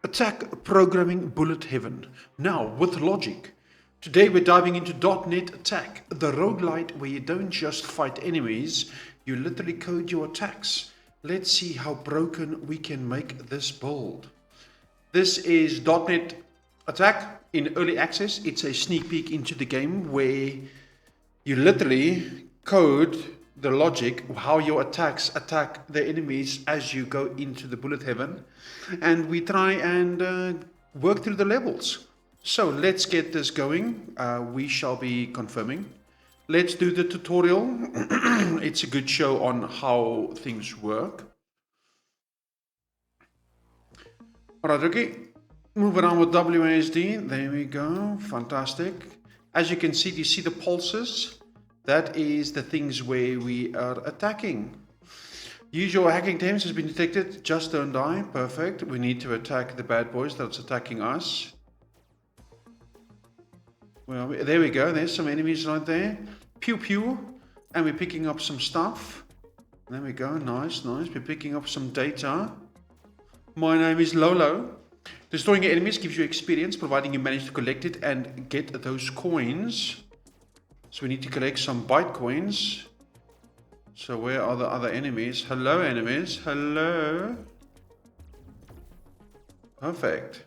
Attack Programming Bullet Heaven. Now, with logic. Today we're diving into .Net.Attack, the roguelite where you don't just fight enemies, you literally code your attacks. Let's see how broken we can make this build. This is .Net.Attack in early access. It's a sneak peek into the game where you literally code the logic of how your attacks attack the enemies as you go into the bullet heaven, and we try and work through the levels. So let's get this going. We shall be confirming. Let's do the tutorial. It's a good show on how things work. Alright, okay. Move around with WASD. There we go. Fantastic. As you can see, do you see the pulses? That is the things where we are attacking. Use your hacking attempts has been detected. Just don't die. Perfect. We need to attack the bad boys that's attacking us. Well, there we go. There's some enemies right there. Pew pew. And we're picking up some stuff. There we go. Nice, nice. We're picking up some data. My name is Lolo. Destroying your enemies gives you experience, providing you manage to collect it and get those coins. So we need to collect some Bitcoins. So where are the other enemies? Hello, enemies. Hello. Perfect.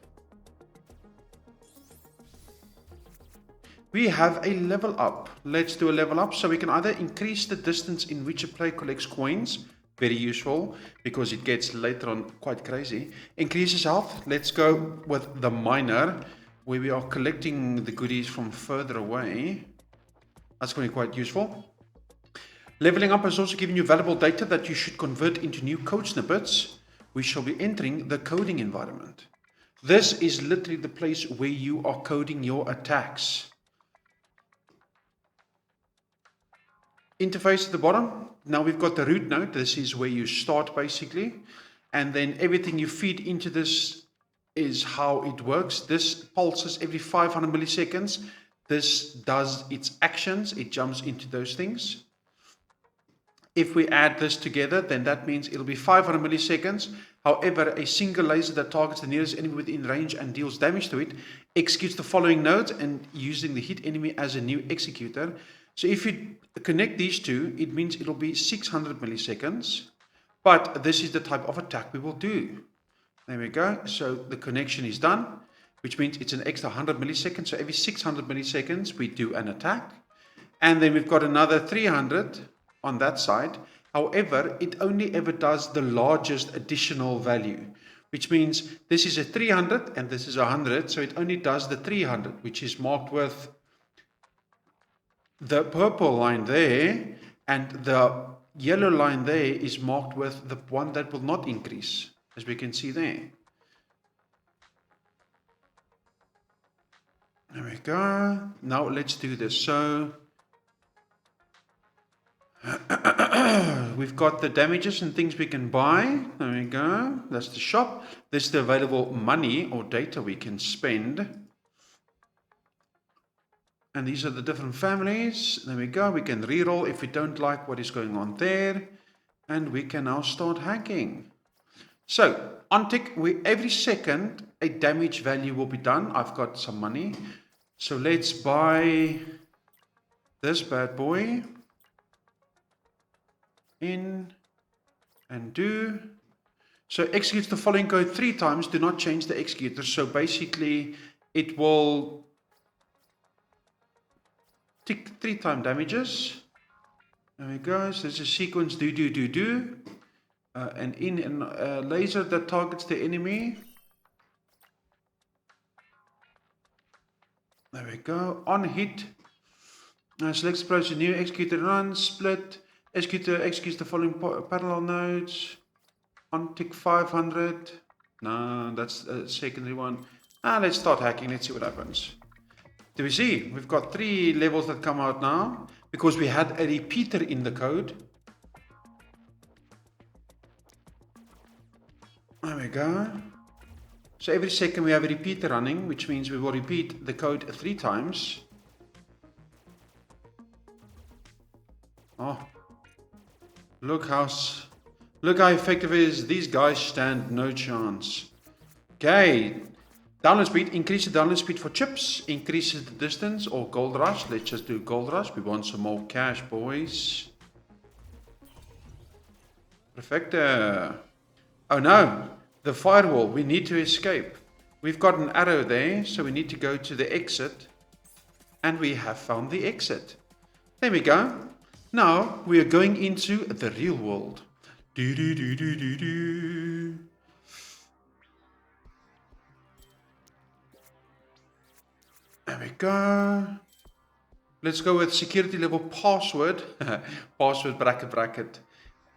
We have a level up. Let's do a level up. So we can either increase the distance in which a player collects coins. Very useful because it gets later on quite crazy. Increases health. Let's go with the miner, where we are collecting the goodies from further away. That's going to be quite useful. Leveling up has also given you valuable data that you should convert into new code snippets. We shall be entering the coding environment. This is literally the place where you are coding your attacks. Interface at the bottom. Now we've got the root node. This is where you start basically. And then everything you feed into this is how it works. This pulses every 500 milliseconds. This does its actions. It jumps into those things. If we add this together, then that means it'll be 500 milliseconds. However, a single laser that targets the nearest enemy within range and deals damage to it executes the following nodes and using the hit enemy as a new executor. So if you connect these two, it means it'll be 600 milliseconds. But this is the type of attack we will do. There we go. So the connection is done, which means it's an extra 100 milliseconds. So every 600 milliseconds, we do an attack. And then we've got another 300 on that side. However, it only ever does the largest additional value, which means this is a 300 and this is 100. So it only does the 300, which is marked with the purple line there, and the yellow line there is marked with the one that will not increase, as we can see there. There we go. Now let's do this. So we've got the damages and things we can buy. There we go. That's the shop. This is the available money or data we can spend. And these are the different families. There we go. We can reroll if we don't like what is going on there. And we can now start hacking. So on tick, every second a damage value will be done. I've got some money. So let's buy this bad boy. In and do. So executes the following code 3 times. Do not change the executor. So basically it will tick 3 time damages. There we go. So there's a sequence do. And in a laser that targets the enemy. There we go. On hit. Select approach a new executor run. Split. Executor executes the following parallel nodes. On tick 500. No, that's a secondary one. Let's start hacking. Let's see what happens. Do we see? We've got 3 levels that come out now because we had a repeater in the code. There we go. So every second we have a repeater running, which means we will repeat the code 3 times. Oh, look how effective it is. These guys stand no chance. Okay. Download speed. Increase the download speed for chips. Increases the distance or gold rush. Let's just do gold rush. We want some more cash, boys. Perfecto. Oh no. The firewall. We need to escape. We've got an arrow there, so we need to go to the exit. And we have found the exit. There we go. Now we are going into the real world. Do do do do do do. There we go. Let's go with security level password. Password bracket.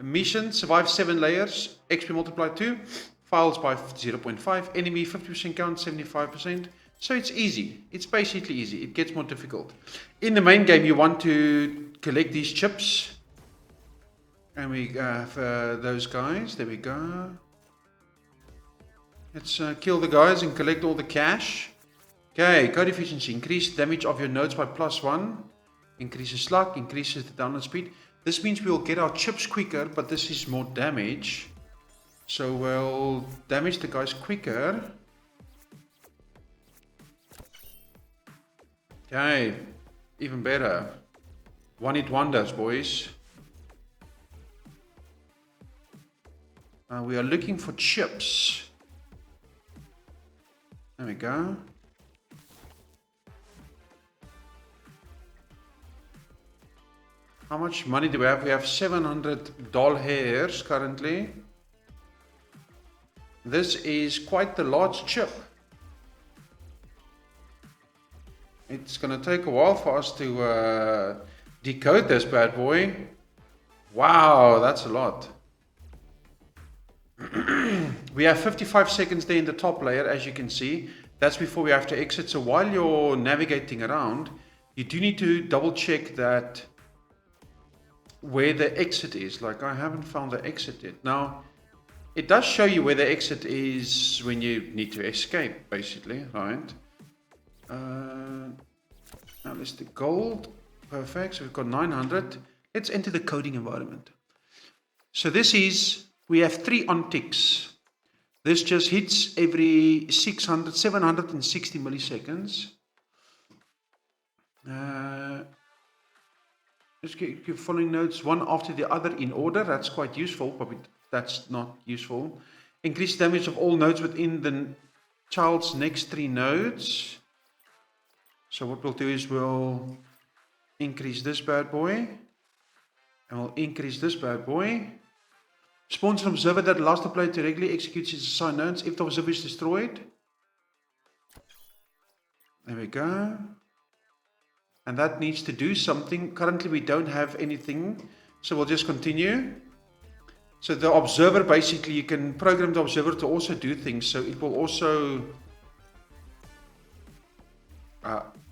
Mission, survive 7 layers, XP multiply 2, files by 0.5, enemy 50% count, 75%. So it's easy. It's basically easy. It gets more difficult. In the main game, you want to collect these chips. And we have those guys. There we go. Let's kill the guys and collect all the cash. Okay, code efficiency. Increase damage of your nodes by +1. Increases luck, increases the download speed. This means we will get our chips quicker, but this is more damage. So we'll damage the guys quicker. Okay, even better. One hit wonders, boys. We are looking for chips. There we go. How much money do we have? We have 700 doll hairs currently. This is quite the large chip. It's going to take a while for us to decode this bad boy. Wow, that's a lot. We have 55 seconds there in the top layer, as you can see. That's before we have to exit. So while you're navigating around, you do need to double check that where the exit is. Like, I haven't found the exit yet. Now, it does show you where the exit is when you need to escape, basically, right? Now let's do gold. Perfect. So we've got 900. Let's enter the coding environment. So this is, we have 3 on ticks. This just hits every 760 milliseconds. Just keep following nodes one after the other in order. That's quite useful, but that's not useful. Increase damage of all nodes within the child's next 3 nodes. So what we'll do is we'll increase this bad boy. And we'll increase this bad boy. Spawns an observer that allows the player to regularly execute its assigned nodes if the observer is destroyed. There we go. And that needs to do something. Currently we don't have anything, so we'll just continue. So the observer, basically you can program the observer to also do things, so it will also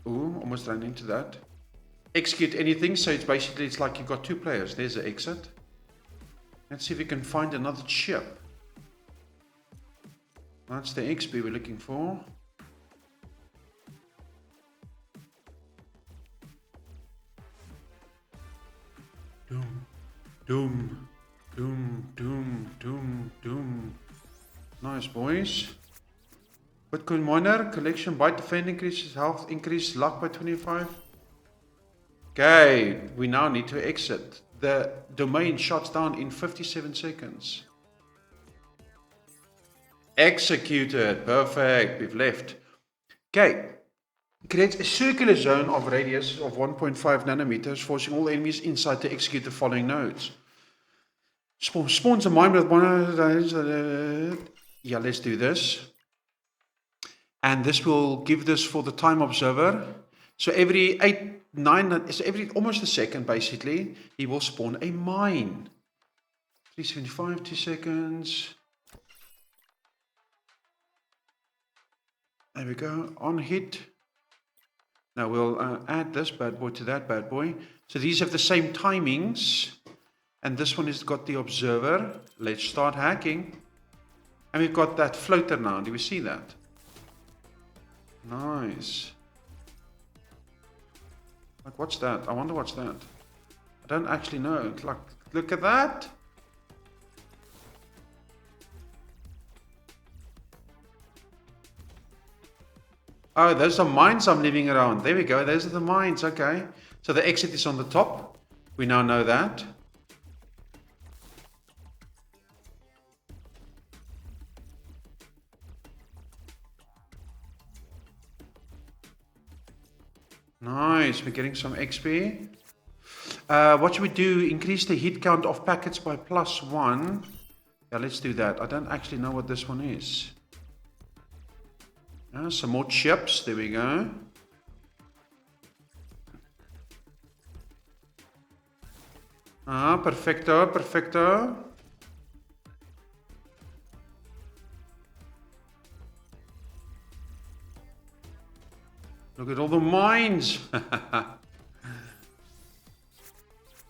almost ran into that. Execute anything, so it's basically, it's like you've got 2 players. There's the exit. Let's see if we can find another chip. That's the XP we're looking for. Doom, doom, doom, doom, doom, doom. Nice, boys. Bitcoin miner, collection, byte defend increases health, increase luck by 25. Okay, we now need to exit. The domain shuts down in 57 seconds. Executed. Perfect. We've left. Okay. Creates a circular zone of radius of 1.5 nanometers, forcing all enemies inside to execute the following nodes. Spawns a mine with one. Yeah, let's do this. And this will give this for the time observer. So every almost a second, basically, he will spawn a mine. 375, 2 seconds. There we go. On hit. Now we'll add this bad boy to that bad boy. So these have the same timings. And this one has got the observer. Let's start hacking. And we've got that floater now. Do we see that? Nice. Like, what's that? I wonder what's that. I don't actually know. Like, look at that. Oh, those are mines I'm leaving around. There we go. Those are the mines. Okay. So the exit is on the top. We now know that. Nice. We're getting some XP. What should we do? Increase the hit count of packets by +1. Yeah, let's do that. I don't actually know what this one is. Some more chips. There we go. Perfecto, perfecto. Look at all the mines.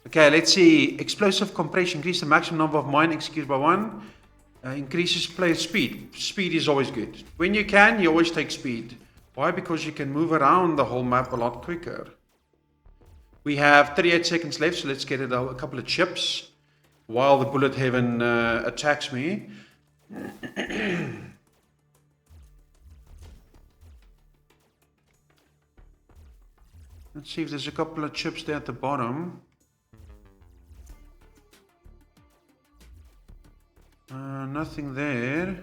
Okay, let's see. Explosive compression. Increase the maximum number of mine executed by 1. Increases player speed. Speed is always good. When you can, you always take speed. Why? Because you can move around the whole map a lot quicker. We have 38 seconds left, so let's get it a couple of chips while the bullet heaven attacks me. Let's see if there's a couple of chips there at the bottom. Nothing there.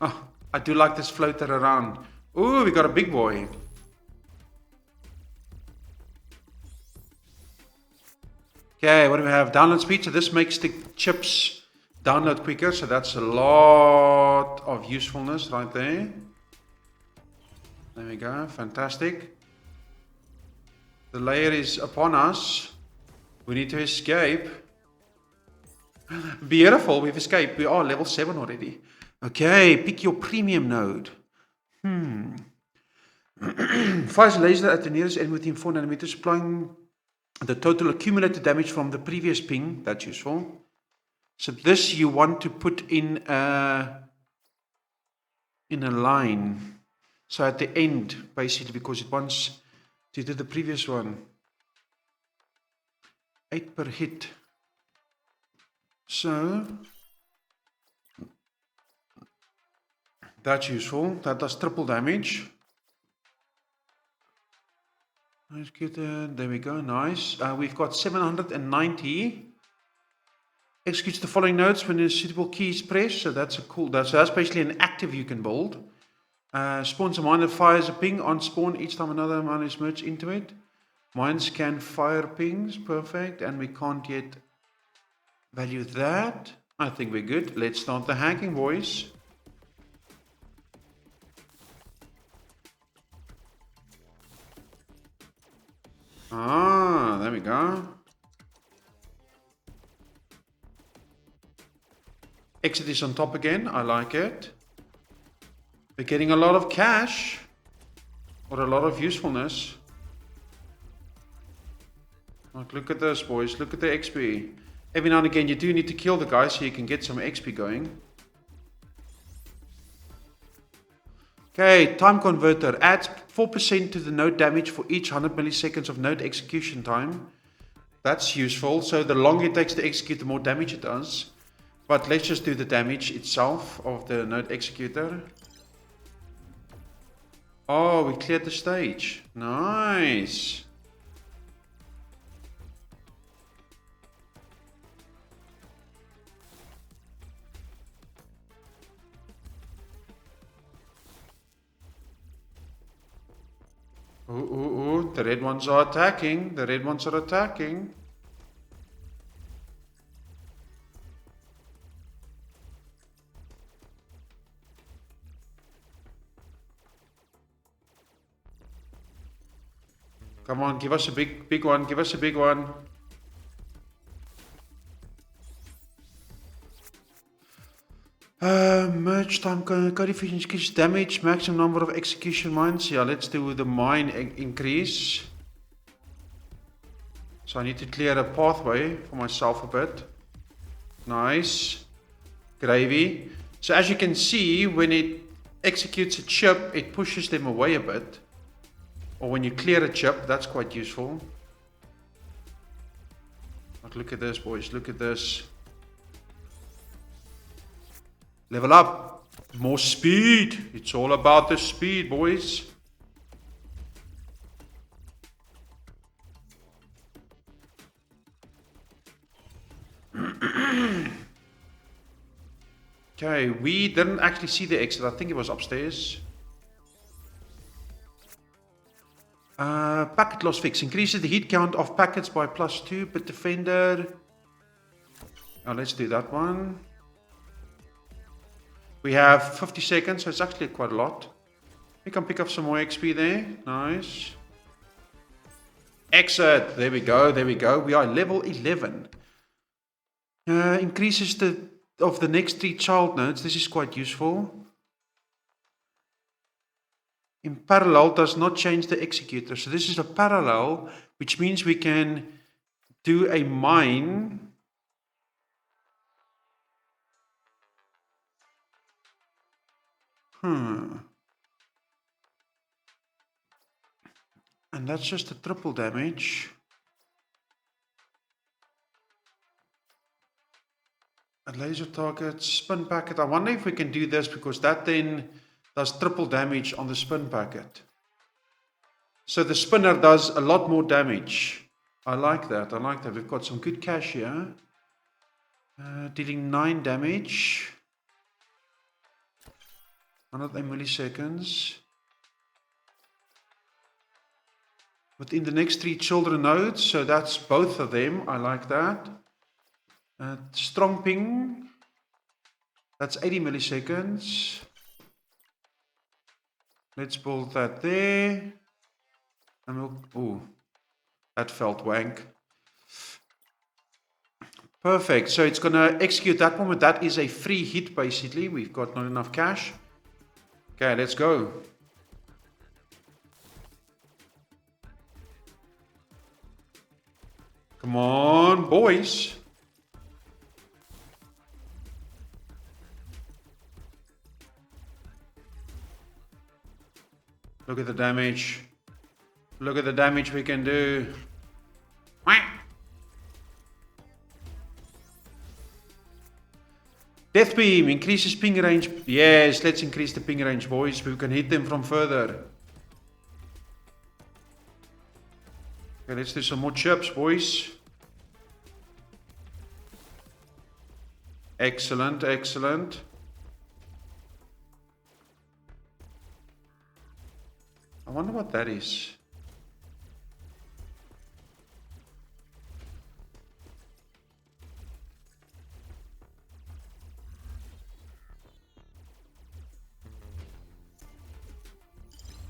Oh, I do like this floater around. Ooh, we got a big boy. Okay, what do we have? Download speed. So this makes the chips download quicker. So that's a lot of usefulness right there. There we go. Fantastic. The layer is upon us. We need to escape. Beautiful. We've escaped. We are level 7 already. Okay, pick your premium node. Fires a laser at the nearest enemy within 4 nanometers, applying the total accumulated damage from the previous ping. That's useful. So this you want to put in a line. So at the end, basically, because it wants to do the previous one. 8 per hit. So that's useful. That does triple damage. Let's get there we go. Nice. We've got 790. Executes the following nodes when a suitable key is pressed. So that's a cool. So that's basically an active you can build. Spawns a mine that fires a ping on spawn each time another mine is merged into it. Mines can fire pings. Perfect. And we can't yet value that. I think we're good. Let's start the hacking, boys. There we go. Exit is on top again. I like it. We're getting a lot of cash. Or a lot of usefulness. Like, look at this, boys. Look at the XP. Every now and again, you do need to kill the guy so you can get some XP going. Okay, time converter. Adds 4% to the node damage for each 100 milliseconds of node execution time. That's useful. So the longer it takes to execute, the more damage it does. But let's just do the damage itself of the node executor. Oh, we cleared the stage. Nice. Ooh, the red ones are attacking. The red ones are attacking. Come on, give us a big one. Give us a big one. Merge time code efficiency increase damage, maximum number of execution mines. Yeah, let's do the mine increase. So I need to clear a pathway for myself a bit. Nice. Gravy. So as you can see, when it executes a chip, it pushes them away a bit. Or when you clear a chip, that's quite useful. But look at this, boys. Look at this. Level up. More speed. It's all about the speed, boys. Okay, we didn't actually see the exit. I think it was upstairs. Packet loss fix. Increases the hit count of packets by +2 per defender. Now let's do that one. We have 50 seconds, so it's actually quite a lot. We can pick up some more XP there. Nice. Exit. There we go. There we go. We are level 11. Increases of the next 3 child nodes. This is quite useful. In parallel does not change the executor. So this is a parallel, which means we can do a mine. And that's just a triple damage. A laser target, spin packet. I wonder if we can do this because that then does triple damage on the spin packet. So the spinner does a lot more damage. I like that. I like that. We've got some good cash here. Dealing 9 damage. 108 milliseconds. Within the next 3 children nodes. So that's both of them. I like that. Strong ping. That's 80 milliseconds. Let's build that there. And we'll, ooh, that felt wank. Perfect. So it's going to execute that moment. That is a free hit, basically. We've got not enough cash. Okay, let's go. Come on, boys. Look at the damage. Look at the damage we can do. Death beam increases ping range. Yes, let's increase the ping range, boys. We can hit them from further. Okay, let's do some more chips, boys. Excellent, excellent. I wonder what that is.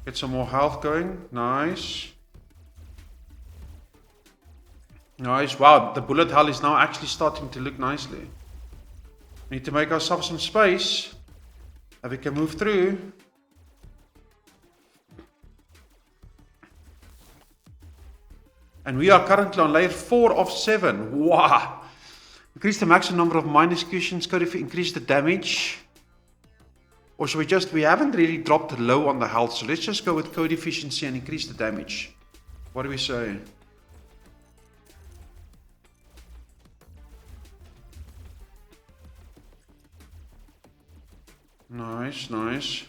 Get some more health going. Nice. Nice. Wow, the bullet hell is now actually starting to look nicely. Need to make ourselves some space. And we can move through. And we are currently on layer 4 of 7. Wow. Increase the maximum number of mine executions. Increase the damage. Or should we just, we haven't really dropped low on the health. So let's just go with code efficiency and increase the damage. What do we say? Nice, nice.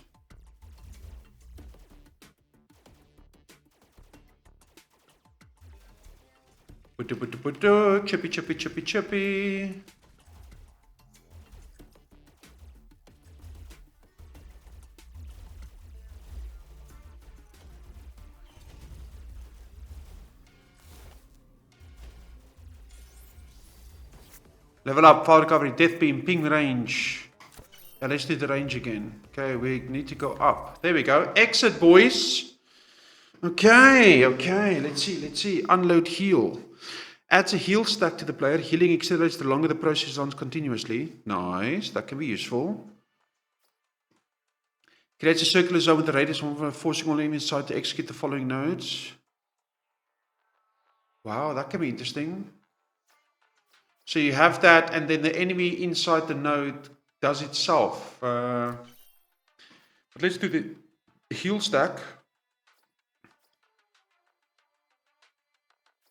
Chippy, chippy, chippy, chippy. Level up, fire recovery, death beam, ping range. Yeah, let's do the range again. Okay, we need to go up. There we go. Exit, boys. Okay, okay. Let's see. Unload heal. Adds a heal stack to the player. Healing accelerates the longer the process runs continuously. Nice. That can be useful. Creates a circular zone with a radius of forcing all enemies inside to execute the following nodes. Wow, that can be interesting. So you have that, and then the enemy inside the node does itself. But let's do the heal stack.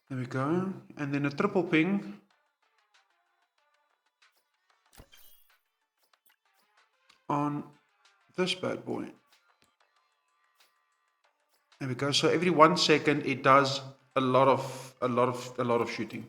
There we go. And then a triple ping. On this bad boy. There we go. So every 1 second it does a lot of shooting.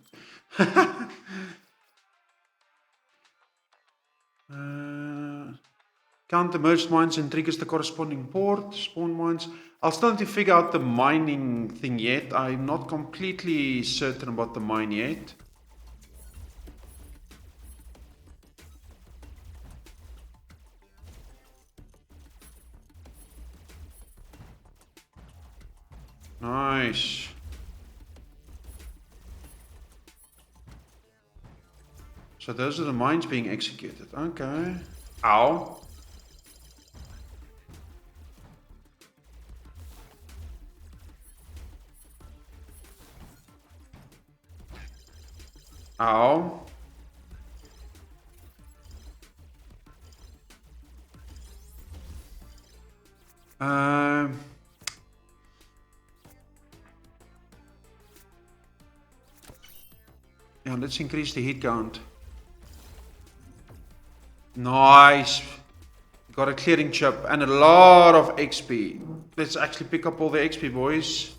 Count the merged mines and triggers the corresponding port. Spawn mines. I'll still need to figure out the mining thing yet. I'm not completely certain about the mine yet. Nice. So those are the mines being executed. Okay. Ow. Ow. Yeah, let's increase the hit count. Nice. Got a clearing chip and a lot of XP. Let's actually pick up all the XP, boys.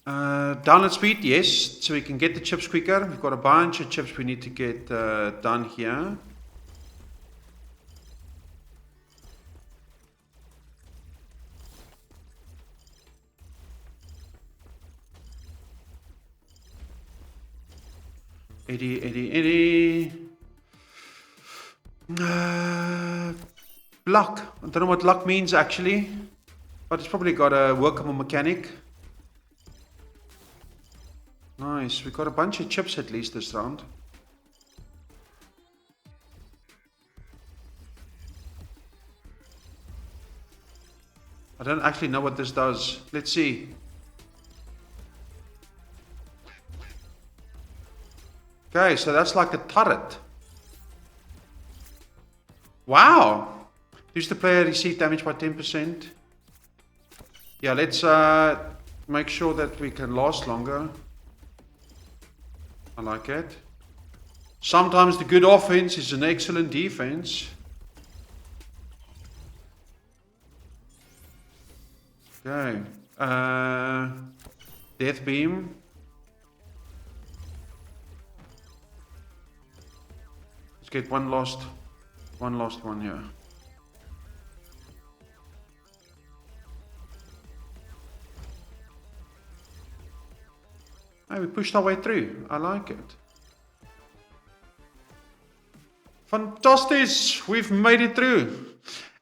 Download speed, yes, so we can get the chips quicker. We've got a bunch of chips we need to get done here. Eddie. Luck. I don't know what luck means actually, but it's probably got a workable mechanic. Nice, we got a bunch of chips at least this round. I don't actually know what this does. Let's see. Okay, so that's like a turret. Wow. Use the player receive damage by 10%. Yeah, let's make sure that we can last longer. I like it. Sometimes the good offense is an excellent defense. Okay. Death beam. Let's get one last one here. Hey, we pushed our way through. I like it. Fantastic! We've made it through.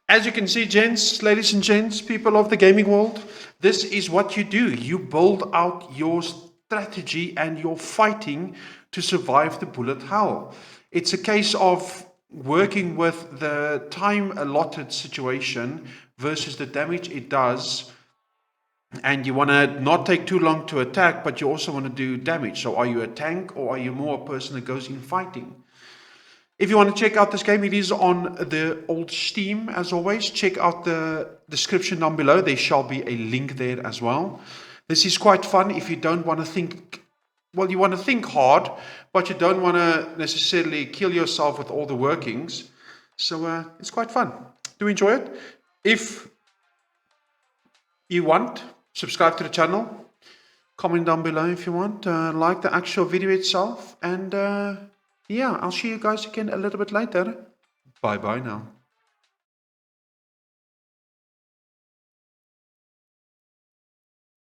As you can see, gents, ladies and gents, people of the gaming world, this is what you do. You build out your strategy and your fighting to survive the bullet hell. It's a case of working with the time allotted situation versus the damage it does. And you want to not take too long to attack, but you also want to do damage. So are you a tank or are you more a person that goes in fighting? If you want to check out this game, it is on the old Steam, as always. Check out the description down below. There shall be a link there as well. This is quite fun if you don't want to think, well, you want to think hard, but you don't want to necessarily kill yourself with all the workings. So it's quite fun. Do enjoy it. If you want, subscribe to the channel. Comment down below if you want. Like the actual video itself. And yeah, I'll see you guys again a little bit later. Bye bye now.